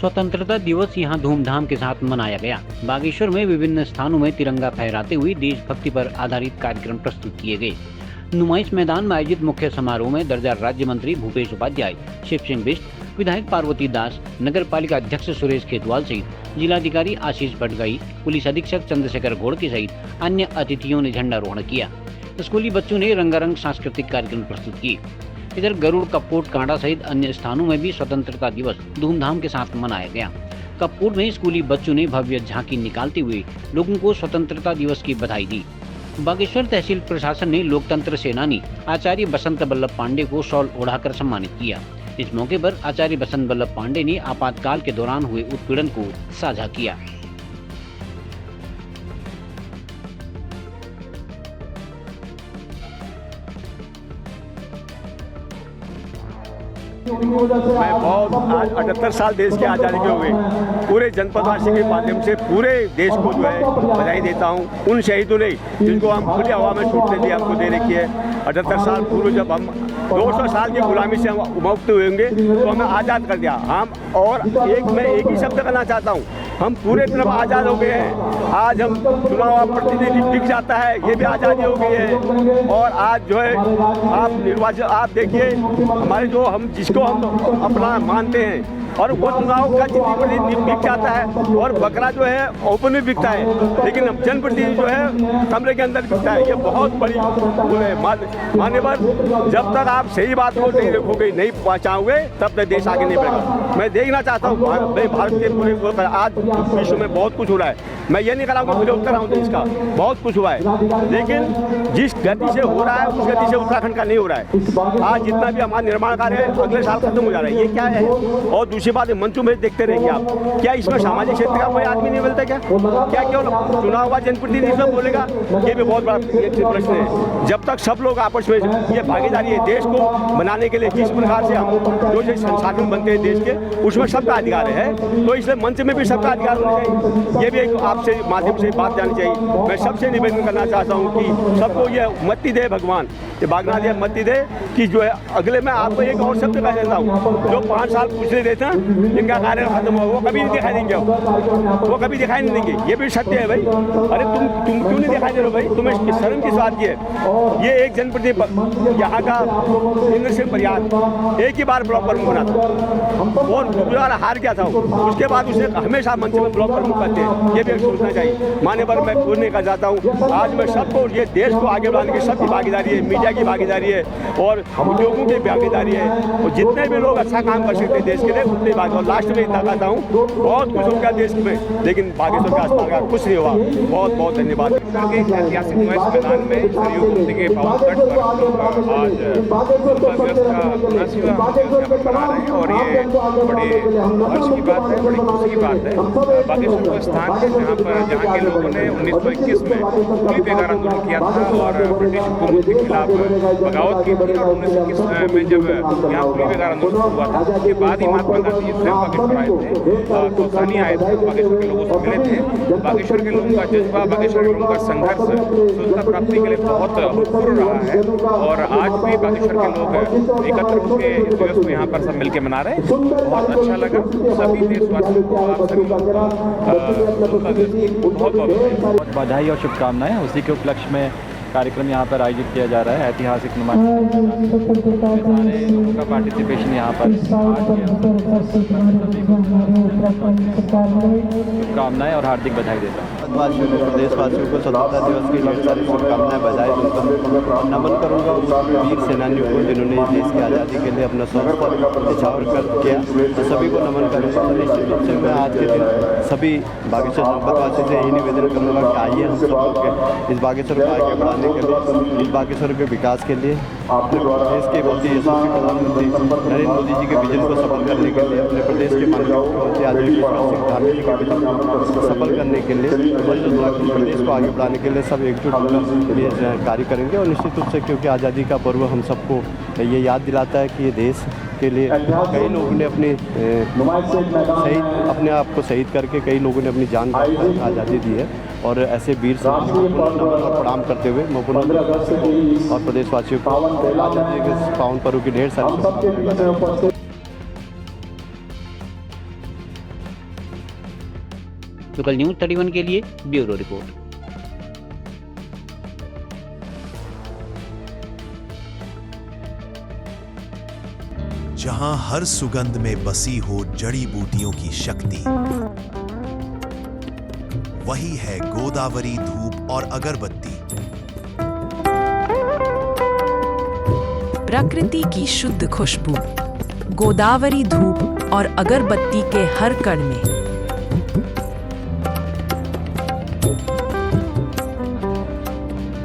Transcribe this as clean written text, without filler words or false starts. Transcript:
स्वतंत्रता दिवस यहां धूमधाम के साथ मनाया गया। बागेश्वर में विभिन्न स्थानों में तिरंगा फहराते हुए देशभक्ति पर आधारित कार्यक्रम प्रस्तुत किए गए। नुमाइश मैदान में आयोजित मुख्य समारोह में दर्जा राज्य मंत्री भूपेश उपाध्याय, शिव सिंह बिष्ट, विधायक पार्वती दास, नगर पालिका अध्यक्ष सुरेश खेतवाल सहित जिलाधिकारी आशीष भटगाई, पुलिस अधीक्षक चंद्रशेखर घोड़के सहित अन्य अतिथियों ने झंडारोहण किया। स्कूली बच्चों ने रंगारंग सांस्कृतिक कार्यक्रम प्रस्तुत किए। इधर गरुड़, कपकोट, कांडा सहित अन्य स्थानों में भी स्वतंत्रता दिवस धूमधाम के साथ मनाया गया। कपकोट में स्कूली बच्चों ने भव्य झांकी निकालते हुए लोगों को स्वतंत्रता दिवस की बधाई दी। बागेश्वर तहसील प्रशासन ने लोकतंत्र सेनानी आचार्य बसंत बल्लभ पांडे को शॉल ओढ़ाकर सम्मानित किया। इस मौके पर आचार्य बसंत बल्लभ पांडे ने आपातकाल के दौरान हुए उत्पीड़न को साझा किया। मैं बहुत आज 78 साल देश की आज़ादी के हुए पूरे जनपदवासी के माध्यम से पूरे देश को जो है बधाई देता हूँ। उन शहीदों ने जिनको हम खुली हवा में छूटने दी हमको दे रखी है। 78 साल पूर्व जब हम 200 साल की गुलामी से हम मुक्त होंगे तो हमें आज़ाद कर दिया हम। और मैं एक ही शब्द कहना चाहता हूँ, हम पूरे तरफ आज़ाद हो गए हैं। आज हम चुनाव प्रतिनिधि दिख जाता है, ये भी आज़ादी हो गई है। और आज जो है आप निर्वाचन आप देखिए हमारे जो हम जिसको हम अपना मानते हैं और वो चुनाव का प्रतिनिधि बिक जाता है और बकरा जो है ओपन में बिकता है, लेकिन जनप्रतिनिधि जो है कमरे के अंदर बिकता है। ये बहुत बड़ी भूल है मान्यवर। जब तक आप सही बात को नहीं देखोगे, नहीं पहुँचाओगे, तब तक देश आगे नहीं बढ़ेगा। मैं देखना चाहता हूँ भारत के पूरे आज विश्व में बहुत कुछ हो रहा है। मैं ये नहीं कराऊंगा मुझे उत्तर आऊँ देश का बहुत कुछ हुआ है, लेकिन जिस गति से हो रहा है उस गति से उत्तराखंड का नहीं हो रहा है। आज जितना भी हमारा निर्माण कार्य है अगले साल खत्म हो जा रहा है, ये क्या है? और दूसरी बात मंचों में देखते रहेंगे आप, क्या इसमें सामाजिक क्षेत्र का कोई आदमी नहीं मिलता? क्या केवल चुनाव हुआ जनप्रतिनिधि इसमें बोलेगा? ये भी बहुत बड़ा प्रश्न है। जब तक सब लोग आपस में ये भागीदारी है देश को बनाने के लिए, जिस प्रकार से हम जो संसाधन बनते हैं देश के, उसमें सबका अधिकार है, तो इसलिए मंच में भी सबका अधिकार होना चाहिए। ये भी एक आपसे माध्यम से बात जानी चाहिए। मैं सबसे निवेदन करना चाहता हूँ कि सबको ये मति दे भगवान, ये बागनाथ ये मति दे कि जो है अगले में आपको एक और शब्द कह देता हूँ, जो 5 साल पूछने देते हैं जिनका कार्य खत्म हो वो कभी नहीं दिखाई देंगे, वो कभी दिखाई नहीं देंगे। ये भी सत्य है भाई। अरे तुम क्यों नहीं दिखाई दे रहे हो भाई? तुम्हें शर्म किस बात की है? ये एक जनप्रतिनिधि यहाँ का इंद्र सिंह परियार एक ही बार ब्लॉक प्रमुख बना था और गुजरात हार गया था। उसके बाद उसे हमेशा मंच में ब्लॉक प्रमुख करते हैं। ये भी सोचना चाहिए। मान्यवर मैं पूछने का चाहता हूँ, आज मैं सबको ये देश को आगे बढ़ाने की सबकी भागीदारी है, मीडिया की भागीदारी है और उद्योगों की भागीदारी है, और जितने भी लोग अच्छा काम कर सकते हैं देश के लिए उतनी बात। और लास्ट में इतना कहता हूँ, बहुत कुछ हो गया देश में, लेकिन बागेश्वर के आसपास का कुछ नहीं हुआ। बहुत बहुत धन्यवाद। ऐतिहासिक नुमाइश मैदान में सरयू कुंड के पावन तट पर हम लोग आज स्वतंत्रता दिवस का 79वां मना रहे हैं और ये बड़े हर्ष की बात है, बड़ी खुशी की बात है। बागेश्वर वो स्थान है जहाँ के लोगों ने 1921 में कुली बेगार आंदोलन किया था और ब्रिटिश हुकूमत के खिलाफ बगावत की थी। और 1921 में जब यहाँ कुली बेगार आंदोलन हुआ था उसके बाद ही महात्मा गांधी स्वयं बागेश्वर आए थे, तोसानी आए थे, बागेश्वर के लोगों से मिले थे। बागेश्वर के लोगों का जज्बा, बागेश्वर के लोगों का संघर्ष स्वतंत्रता प्राप्ति के लिए बहुत भरपूर रहा है और आज भी बागेश्वर के लोग एकत्र होकर इस दिवस को यहाँ पर सब मिलकर मना रहे हैं। बहुत अच्छा लगा। सभी देशवासियों को आप सभी बहुत बहुत बधाई और शुभकामनाएं। उसी के उपलक्ष्य में कार्यक्रम यहाँ पर आयोजित किया जा रहा है। ऐतिहासिक नुमाइश सारे लोगों का पार्टिसिपेशन यहाँ पर। शुभकामनाएं और हार्दिक बधाई देता हूँ। प्रदेशवासियों को स्वतंत्रता दिवस की ढेर सारी शुभकामनाएं बधाई देता हूँ। नमन करूँगा उस वीर सेनानियों को जिन्होंने देश की आज़ादी के लिए अपना सर्वस्व न्यौछावर कर किया, तो सभी को नमन करूँगा। तो निश्चित रूप से मैं आज के दिन सभी बागेश्वर जनपदवासी से यही निवेदन करूँगा कि आइए हम सब इस बागेश्वर को आगे बढ़ाने के लिए, इस बागेश्वर के विकास के लिए, अपने प्रदेश के बहुत ही यशस्वी प्रधानमंत्री नरेंद्र मोदी जी के विजन को सफल करने के लिए, अपने प्रदेश के माननीय मुख्यमंत्री आदरणीय विश्वनाथ सिंह धामी जी के विजन को सफल करने के लिए और उत्तराखंड प्रदेश को आगे बढ़ाने के लिए सब एकजुट होकर ये कार्य करेंगे। और निश्चित रूप से क्योंकि आज़ादी का पर्व हम सबको ये याद दिलाता है कि ये देश के लिए कई लोगों ने अपने आप को शहीद करके कई लोगों ने अपनी जान आज़ादी दी है। और ऐसे वीर सैनिकों को नमन और प्रणाम करते हुए मैं और प्रदेशवासियों को आज़ादी के पावन पर्व की ढेर सारी लोकल न्यूज 31 के लिए ब्यूरो रिपोर्ट। जहां हर सुगंध में बसी हो जड़ी बूटियों की शक्ति, वही है गोदावरी धूप और अगरबत्ती। प्रकृति की शुद्ध खुशबू, गोदावरी धूप और अगरबत्ती के हर कण में